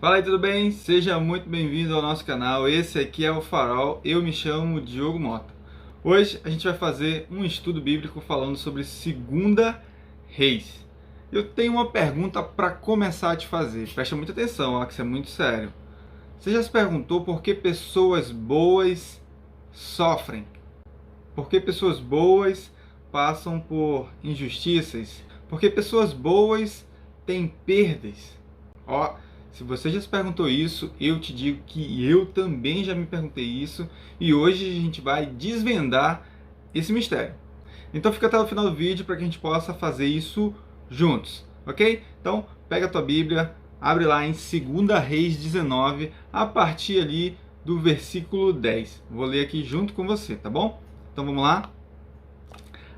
Fala aí, tudo bem? Seja muito bem-vindo ao nosso canal. Esse aqui é o Farol. Eu me chamo Diogo Mota. Hoje a gente vai fazer um estudo bíblico falando sobre Segunda Reis. Eu tenho uma pergunta para começar a te fazer. Presta muita atenção, ó, que isso é muito sério. Você já se perguntou por que pessoas boas sofrem? Por que pessoas boas passam por injustiças? Por que pessoas boas têm perdas? Ó, se você já se perguntou isso, eu te digo que eu também já me perguntei isso e hoje a gente vai desvendar esse mistério. Então fica até o final do vídeo para que a gente possa fazer isso juntos, ok? Então pega a tua Bíblia, abre lá em 2 Reis 19, a partir ali do versículo 10. Vou ler aqui junto com você, tá bom? Então vamos lá?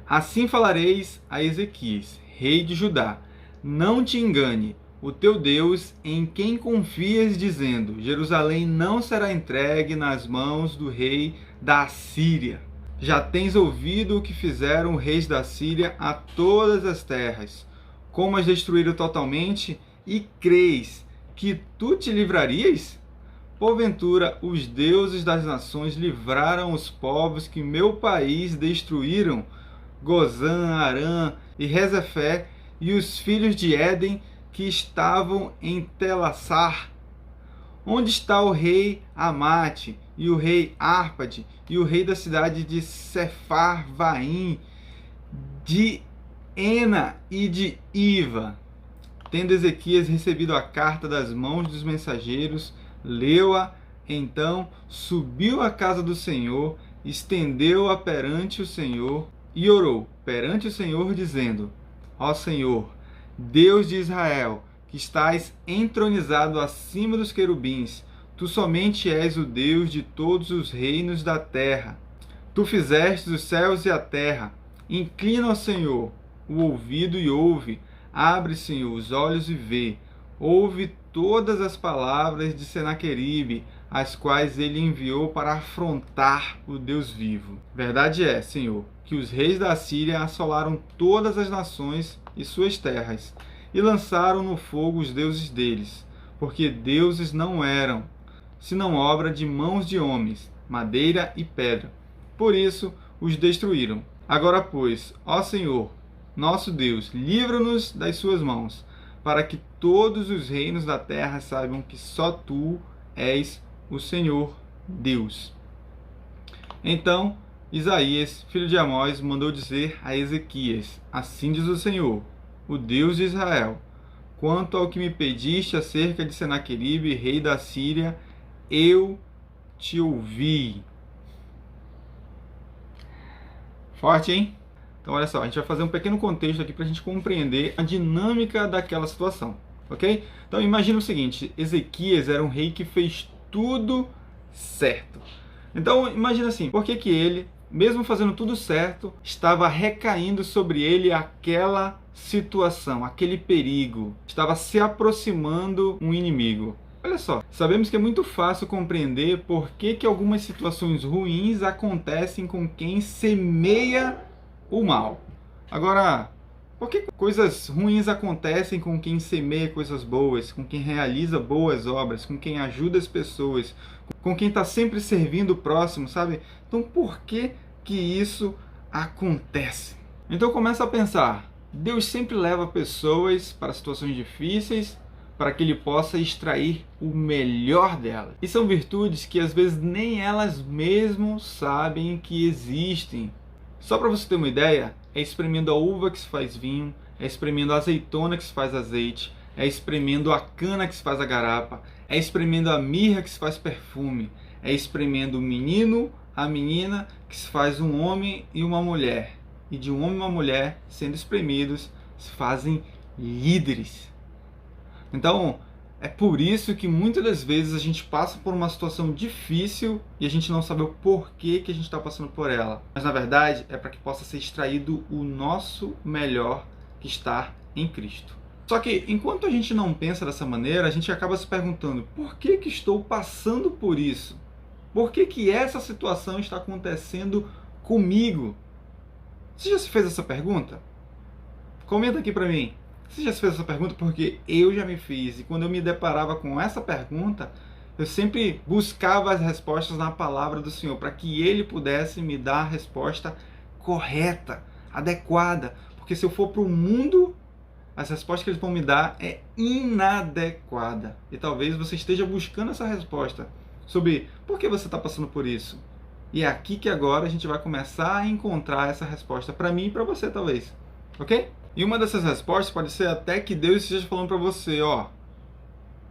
Assim falareis a Ezequias, rei de Judá: não te engane o teu Deus, em quem confias, dizendo: Jerusalém não será entregue nas mãos do rei da Assíria. Já tens ouvido o que fizeram os reis da Síria a todas as terras, como as destruíram totalmente, e crês que tu te livrarias? Porventura, os deuses das nações livraram os povos que meu país destruíram, Gozã, Arã e Rezefé, e os filhos de Éden que estavam em Telassar? Onde está o rei Amate, e o rei Árpade, e o rei da cidade de Sefarvaim, de Ena e de Iva? Tendo Ezequias recebido a carta das mãos dos mensageiros, leu-a, então subiu à casa do Senhor, estendeu-a perante o Senhor e orou perante o Senhor, dizendo: ó Senhor, Deus de Israel, que estás entronizado acima dos querubins, tu somente és o Deus de todos os reinos da terra. Tu fizeste os céus e a terra. Inclina ao Senhor o ouvido e ouve. Abre, Senhor, os olhos e vê. Ouve todas as palavras de Senaqueribe, as quais ele enviou para afrontar o Deus vivo. Verdade é, Senhor, que os reis da Síria assolaram todas as nações e suas terras, e lançaram no fogo os deuses deles, porque deuses não eram, senão obra de mãos de homens, madeira e pedra. Por isso os destruíram. Agora, pois, ó Senhor, nosso Deus, livra-nos das suas mãos, para que todos os reinos da terra saibam que só tu és o Senhor Deus. Então Isaías, filho de Amós, mandou dizer a Ezequias: assim diz o Senhor, o Deus de Israel: quanto ao que me pediste acerca de Senaqueribe, rei da Síria, eu te ouvi. Forte, hein? Então olha só, a gente vai fazer um pequeno contexto aqui para a gente compreender a dinâmica daquela situação, ok? Então imagina o seguinte: Ezequias era um rei que fez tudo certo. Então imagina assim, por que ele, mesmo fazendo tudo certo, estava recaindo sobre ele aquela situação, aquele perigo, estava se aproximando um inimigo? Olha só, sabemos que é muito fácil compreender por que algumas situações ruins acontecem com quem semeia o mal. Agora, por que coisas ruins acontecem com quem semeia coisas boas, com quem realiza boas obras, com quem ajuda as pessoas, com quem está sempre servindo o próximo, sabe? Então, por que isso acontece? Então, começa a pensar: Deus sempre leva pessoas para situações difíceis para que ele possa extrair o melhor delas. E são virtudes que às vezes nem elas mesmas sabem que existem. Só para você ter uma ideia, é espremendo a uva que se faz vinho, é espremendo a azeitona que se faz azeite, é espremendo a cana que se faz a garapa, é espremendo a mirra que se faz perfume, é espremendo o menino, a menina que se faz um homem e uma mulher. E de um homem e uma mulher sendo espremidos se fazem líderes. Então, é por isso que muitas das vezes a gente passa por uma situação difícil e a gente não sabe o porquê que a gente está passando por ela. Mas na verdade é para que possa ser extraído o nosso melhor, que está em Cristo. Só que enquanto a gente não pensa dessa maneira, a gente acaba se perguntando: por que estou passando por isso? Por que essa situação está acontecendo comigo? Você já se fez essa pergunta? Comenta aqui para mim. Você já se fez essa pergunta? Porque eu já me fiz. E quando eu me deparava com essa pergunta, eu sempre buscava as respostas na palavra do Senhor, para que Ele pudesse me dar a resposta correta, adequada. Porque se eu for para o mundo, as respostas que eles vão me dar é inadequada. E talvez você esteja buscando essa resposta sobre por que você está passando por isso. E é aqui que agora a gente vai começar a encontrar essa resposta para mim e para você, talvez. Ok? E uma dessas respostas pode ser até que Deus esteja falando para você, ó,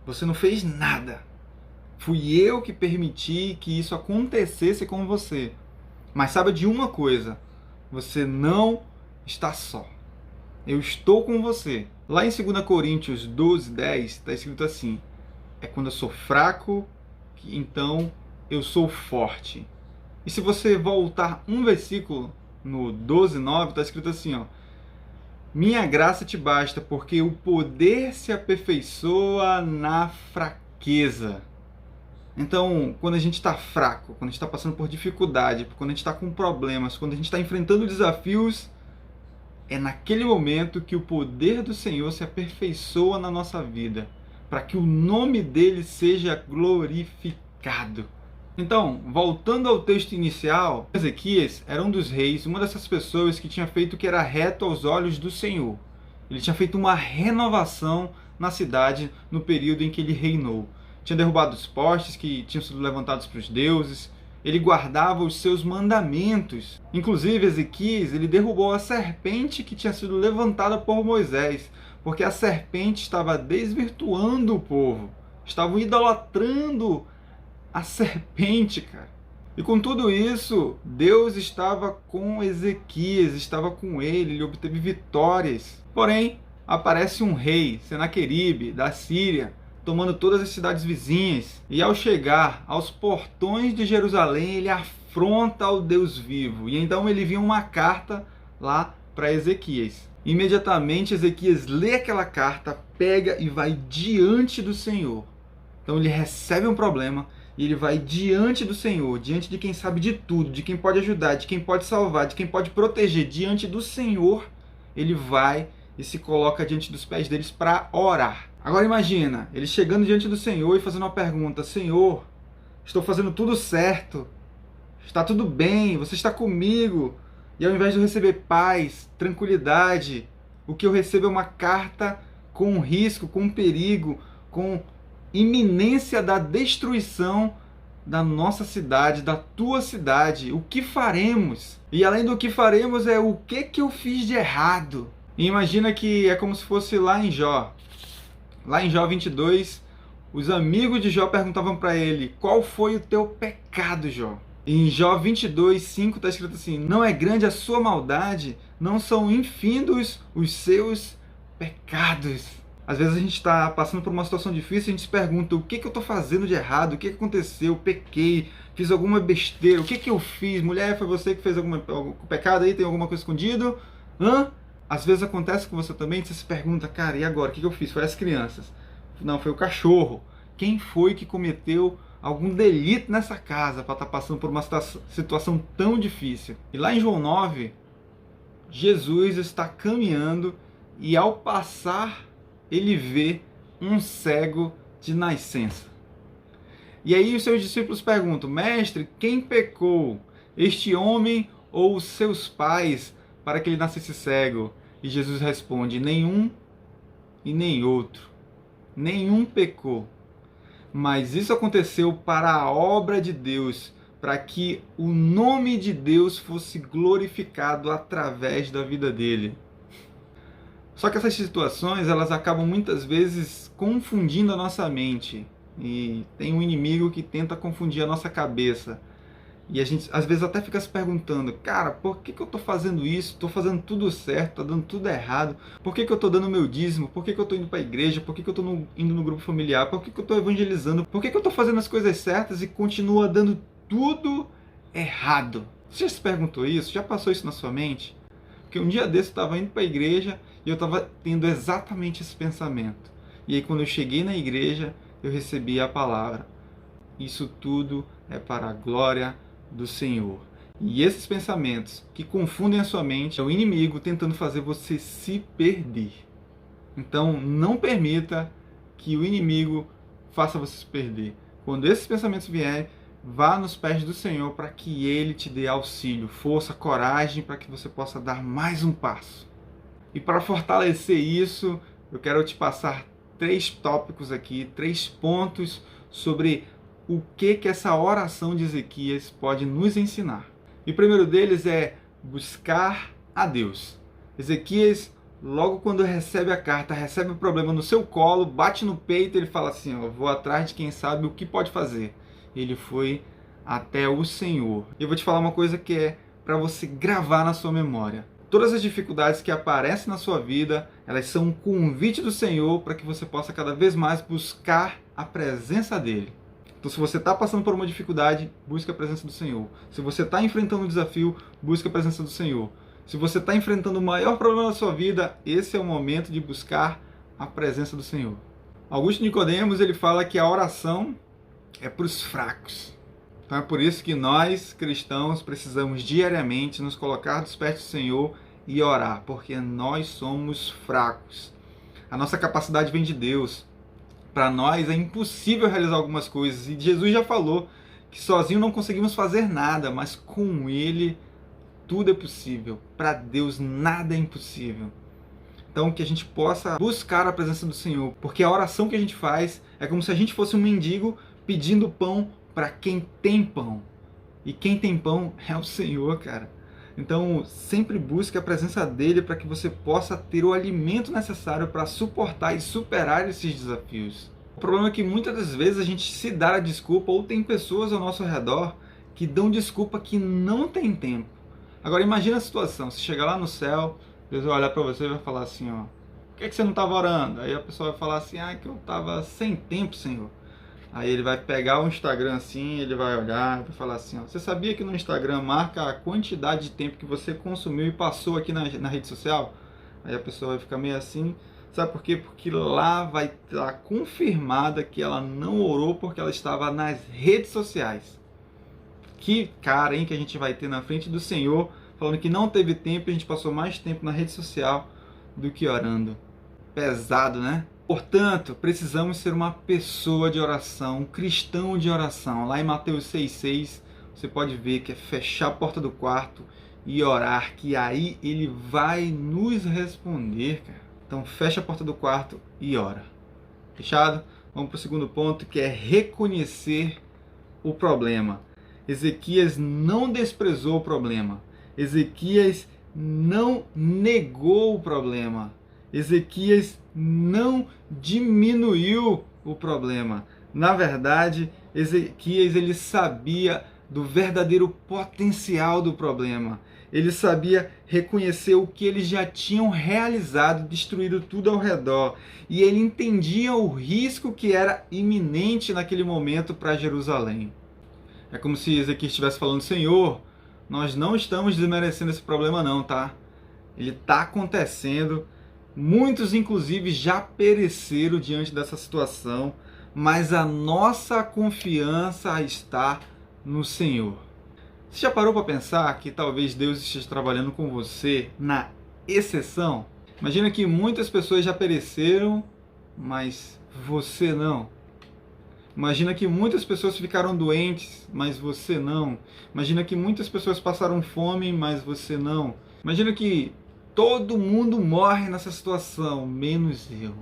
você não fez nada. Fui eu que permiti que isso acontecesse com você. Mas saiba de uma coisa, você não está só. Eu estou com você. Lá em 2 Coríntios 12:10 está escrito assim, é quando eu sou fraco, que então eu sou forte. E se você voltar um versículo no 12:9, está escrito assim, ó, minha graça te basta, porque o poder se aperfeiçoa na fraqueza. Então, quando a gente está fraco, quando a gente está passando por dificuldade, quando a gente está com problemas, quando a gente está enfrentando desafios, é naquele momento que o poder do Senhor se aperfeiçoa na nossa vida, para que o nome dele seja glorificado. Então, voltando ao texto inicial, Ezequias era um dos reis, uma dessas pessoas que tinha feito o que era reto aos olhos do Senhor. Ele tinha feito uma renovação na cidade no período em que ele reinou. Tinha derrubado os postes que tinham sido levantados para os deuses. Ele guardava os seus mandamentos. Inclusive, Ezequias, ele derrubou a serpente que tinha sido levantada por Moisés, porque a serpente estava desvirtuando o povo. Estavam idolatrando a serpente, cara. E com tudo isso, Deus estava com Ezequias, estava com ele obteve vitórias. Porém, aparece um rei, Senaqueribe, da Síria, tomando todas as cidades vizinhas. E ao chegar aos portões de Jerusalém, ele afronta o Deus vivo. E então ele envia uma carta lá para Ezequias. Imediatamente Ezequias lê aquela carta, pega e vai diante do Senhor. Então ele recebe um problema e ele vai diante do Senhor, diante de quem sabe de tudo, de quem pode ajudar, de quem pode salvar, de quem pode proteger. Diante do Senhor, ele vai e se coloca diante dos pés deles para orar. Agora imagina, ele chegando diante do Senhor e fazendo uma pergunta: Senhor, estou fazendo tudo certo, está tudo bem, você está comigo. E ao invés de eu receber paz, tranquilidade, o que eu recebo é uma carta com risco, com perigo, com iminência da destruição da nossa cidade, da tua cidade. O que faremos? E além do que faremos é o que eu fiz de errado. E imagina que é como se fosse lá em Jó. Lá em Jó 22, os amigos de Jó perguntavam para ele: qual foi o teu pecado, Jó? E em Jó 22:5 está escrito assim: não é grande a sua maldade, não são infindos os seus pecados. Às vezes a gente está passando por uma situação difícil e a gente se pergunta: o que eu estou fazendo de errado? O que aconteceu? Pequei? Fiz alguma besteira? O que eu fiz? Mulher, foi você que fez algum pecado aí? Tem alguma coisa escondido? Às vezes acontece com você também, você se pergunta: cara, e agora? O que eu fiz? Foi as crianças? Não, foi o cachorro. Quem foi que cometeu algum delito nessa casa para estar passando por uma situação tão difícil? E lá em João 9, Jesus está caminhando e ao passar ele vê um cego de nascença. E aí os seus discípulos perguntam: mestre, quem pecou? Este homem ou os seus pais para que ele nascesse cego? E Jesus responde: nenhum e nem outro. Nenhum pecou. Mas isso aconteceu para a obra de Deus, para que o nome de Deus fosse glorificado através da vida dele. Só que essas situações, elas acabam muitas vezes confundindo a nossa mente. E tem um inimigo que tenta confundir a nossa cabeça. E a gente às vezes até fica se perguntando: cara, por que eu estou fazendo isso? Estou fazendo tudo certo, estou dando tudo errado. Por que eu estou dando meu dízimo? Por que eu estou indo para a igreja? Por que eu estou indo no grupo familiar? Por que eu estou evangelizando? Por que eu estou fazendo as coisas certas e continua dando tudo errado? Você já se perguntou isso? Já passou isso na sua mente? Porque um dia desse eu estava indo para a igreja e eu estava tendo exatamente esse pensamento. E aí quando eu cheguei na igreja, eu recebi a palavra: isso tudo é para a glória do Senhor. E esses pensamentos que confundem a sua mente é o inimigo tentando fazer você se perder. Então, não permita que o inimigo faça você se perder. Quando esses pensamentos vierem, vá nos pés do Senhor para que Ele te dê auxílio, força, coragem para que você possa dar mais um passo. E para fortalecer isso, eu quero te passar 3 tópicos aqui, 3 pontos sobre o que essa oração de Ezequias pode nos ensinar. E o primeiro deles é buscar a Deus. Ezequias, logo quando recebe a carta, recebe o problema no seu colo, bate no peito, ele fala assim, ó, vou atrás de quem sabe o que pode fazer. Ele foi até o Senhor. E eu vou te falar uma coisa que é para você gravar na sua memória. Todas as dificuldades que aparecem na sua vida, elas são um convite do Senhor para que você possa cada vez mais buscar a presença dEle. Então, se você está passando por uma dificuldade, busque a presença do Senhor. Se você está enfrentando um desafio, busque a presença do Senhor. Se você está enfrentando o maior problema da sua vida, esse é o momento de buscar a presença do Senhor. Augusto Nicodemos, ele fala que a oração é para os fracos. Então é por isso que nós, cristãos, precisamos diariamente nos colocar dos pés do Senhor e orar, porque nós somos fracos. A nossa capacidade vem de Deus. Para nós é impossível realizar algumas coisas, e Jesus já falou que sozinho não conseguimos fazer nada, mas com Ele tudo é possível. Para Deus nada é impossível. Então que a gente possa buscar a presença do Senhor, porque a oração que a gente faz é como se a gente fosse um mendigo pedindo pão para quem tem pão. E quem tem pão é o Senhor, cara. Então, sempre busque a presença dEle para que você possa ter o alimento necessário para suportar e superar esses desafios. O problema é que muitas das vezes a gente se dá a desculpa, ou tem pessoas ao nosso redor que dão desculpa que não tem tempo. Agora imagina a situação, se chegar lá no céu, Deus vai olhar para você e vai falar assim, ó, por que você não estava orando? Aí a pessoa vai falar assim, que eu estava sem tempo, Senhor. Aí ele vai pegar o Instagram assim, ele vai olhar e vai falar assim, ó, você sabia que no Instagram marca a quantidade de tempo que você consumiu e passou aqui na rede social? Aí a pessoa vai ficar meio assim, sabe por quê? Porque lá vai estar confirmada que ela não orou porque ela estava nas redes sociais. Que cara, hein, que a gente vai ter na frente do Senhor, falando que não teve tempo e a gente passou mais tempo na rede social do que orando. Pesado, né? Portanto, precisamos ser uma pessoa de oração, um cristão de oração. Lá em Mateus 6,6, você pode ver que é fechar a porta do quarto e orar, que aí Ele vai nos responder, cara. Então, fecha a porta do quarto e ora. Fechado? Vamos para o segundo ponto, que é reconhecer o problema. Ezequias não desprezou o problema. Ezequias não negou o problema. Ezequias não diminuiu o problema. Na verdade, Ezequias ele sabia do verdadeiro potencial do problema. Ele sabia reconhecer o que eles já tinham realizado, destruído tudo ao redor. E ele entendia o risco que era iminente naquele momento para Jerusalém. É como se Ezequias estivesse falando, Senhor, nós não estamos desmerecendo esse problema não, tá? Ele está acontecendo. Muitos, inclusive, já pereceram diante dessa situação, mas a nossa confiança está no Senhor. Você já parou para pensar que talvez Deus esteja trabalhando com você na exceção? Imagina que muitas pessoas já pereceram, mas você não. Imagina que muitas pessoas ficaram doentes, mas você não. Imagina que muitas pessoas passaram fome, mas você não. Imagina que todo mundo morre nessa situação, menos eu,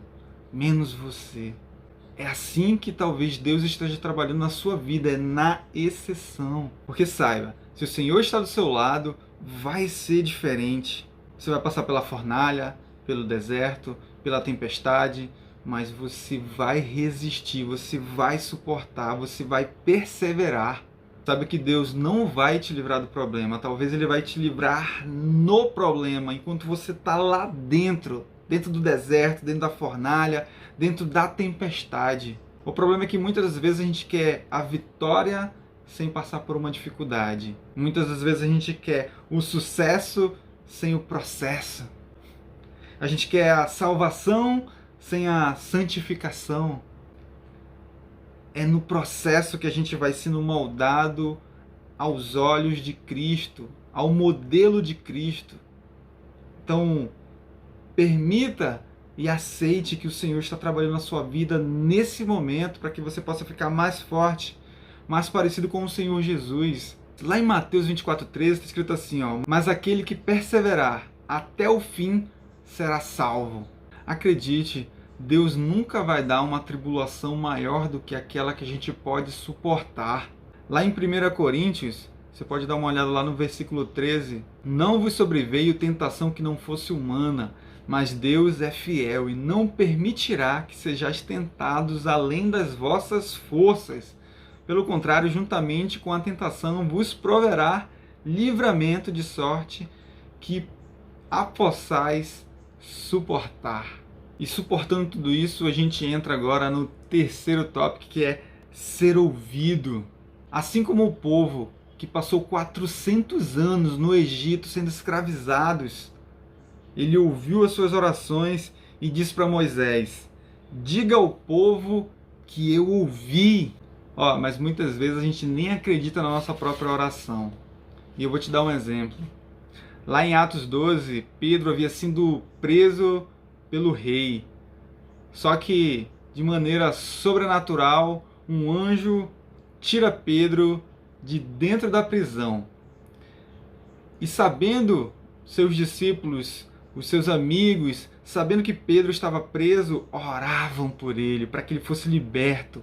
menos você. É assim que talvez Deus esteja trabalhando na sua vida, é na exceção. Porque saiba, se o Senhor está do seu lado, vai ser diferente. Você vai passar pela fornalha, pelo deserto, pela tempestade, mas você vai resistir, você vai suportar, você vai perseverar. Sabe que Deus não vai te livrar do problema, talvez Ele vai te livrar no problema, enquanto você está lá dentro do deserto, dentro da fornalha, dentro da tempestade. O problema é que muitas das vezes a gente quer a vitória sem passar por uma dificuldade. Muitas das vezes a gente quer o sucesso sem o processo. A gente quer a salvação sem a santificação. É no processo que a gente vai sendo moldado aos olhos de Cristo, ao modelo de Cristo. Então, permita e aceite que o Senhor está trabalhando na sua vida nesse momento para que você possa ficar mais forte, mais parecido com o Senhor Jesus. Lá em Mateus 24:13 está escrito assim, mas aquele que perseverar até o fim será salvo. Acredite, Deus nunca vai dar uma tribulação maior do que aquela que a gente pode suportar. Lá em 1 Coríntios, você pode dar uma olhada lá no versículo 13. Não vos sobreveio tentação que não fosse humana, mas Deus é fiel e não permitirá que sejais tentados além das vossas forças. Pelo contrário, juntamente com a tentação, vos proverá livramento de sorte que a possais suportar. E suportando tudo isso, a gente entra agora no terceiro tópico, que é ser ouvido. Assim como o povo que passou 400 anos no Egito sendo escravizados, ele ouviu as suas orações e disse para Moisés: diga ao povo que eu ouvi. Mas muitas vezes a gente nem acredita na nossa própria oração. E eu vou te dar um exemplo. Lá em Atos 12, Pedro havia sido preso pelo rei. Só que, de maneira sobrenatural, um anjo tira Pedro de dentro da prisão. E sabendo seus discípulos, os seus amigos, sabendo que Pedro estava preso, oravam por ele, para que ele fosse liberto.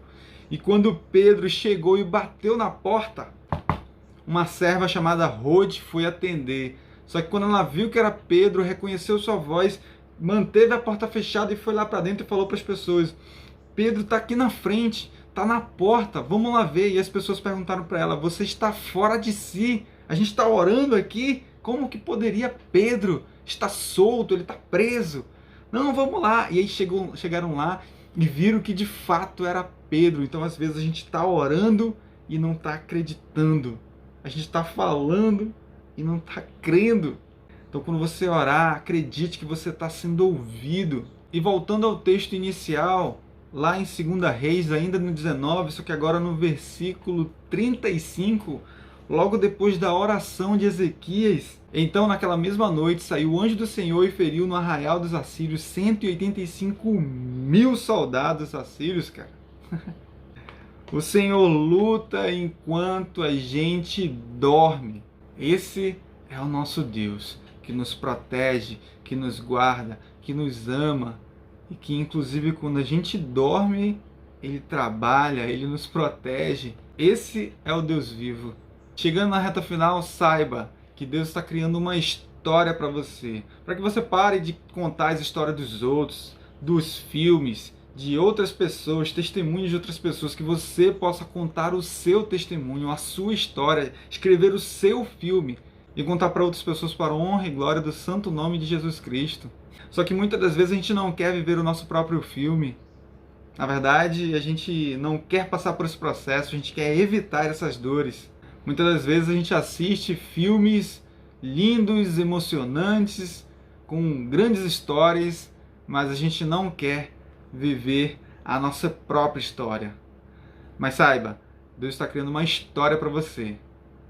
E quando Pedro chegou e bateu na porta, uma serva chamada Rode foi atender. Só que quando ela viu que era Pedro, reconheceu sua voz, manteve a porta fechada e foi lá para dentro e falou para as pessoas: Pedro está aqui na frente, está na porta, vamos lá ver. E as pessoas perguntaram para ela: você está fora de si, a gente está orando aqui, como que poderia Pedro estar solto, ele está preso? Não, vamos lá. E aí chegaram lá e viram que de fato era Pedro. Então às vezes a gente está orando e não está acreditando, a gente está falando e não está crendo. Então quando você orar, acredite que você está sendo ouvido. E voltando ao texto inicial, lá em 2 Reis, ainda no 19, só que agora no versículo 35, logo depois da oração de Ezequias: então naquela mesma noite saiu o anjo do Senhor e feriu no arraial dos assírios 185.000 soldados assírios, cara. O Senhor luta enquanto a gente dorme. Esse é o nosso Deus, que nos protege, que nos guarda, que nos ama e que inclusive quando a gente dorme, Ele trabalha, Ele nos protege. Esse é o Deus vivo. Chegando na reta final, saiba que Deus está criando uma história para você, para que você pare de contar as histórias dos outros, dos filmes, de outras pessoas, testemunhos de outras pessoas, que você possa contar o seu testemunho, a sua história, escrever o seu filme e contar para outras pessoas para a honra e glória do santo nome de Jesus Cristo. Só que muitas das vezes a gente não quer viver o nosso próprio filme. Na verdade, a gente não quer passar por esse processo, a gente quer evitar essas dores. Muitas das vezes a gente assiste filmes lindos, emocionantes, com grandes histórias, mas a gente não quer viver a nossa própria história. Mas saiba, Deus está criando uma história para você,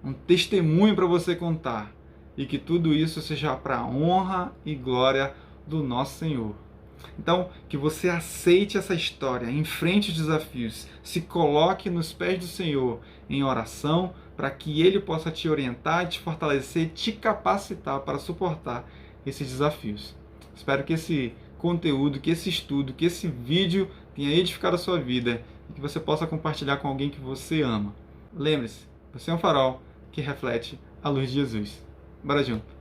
um testemunho para você contar, e que tudo isso seja para a honra e glória do nosso Senhor. Então, que você aceite essa história, enfrente os desafios, se coloque nos pés do Senhor em oração, para que Ele possa te orientar, te fortalecer, te capacitar para suportar esses desafios. Espero que esse conteúdo, que esse estudo, que esse vídeo tenha edificado a sua vida e que você possa compartilhar com alguém que você ama. Lembre-se, você é um farol que reflete a luz de Jesus. Bora junto!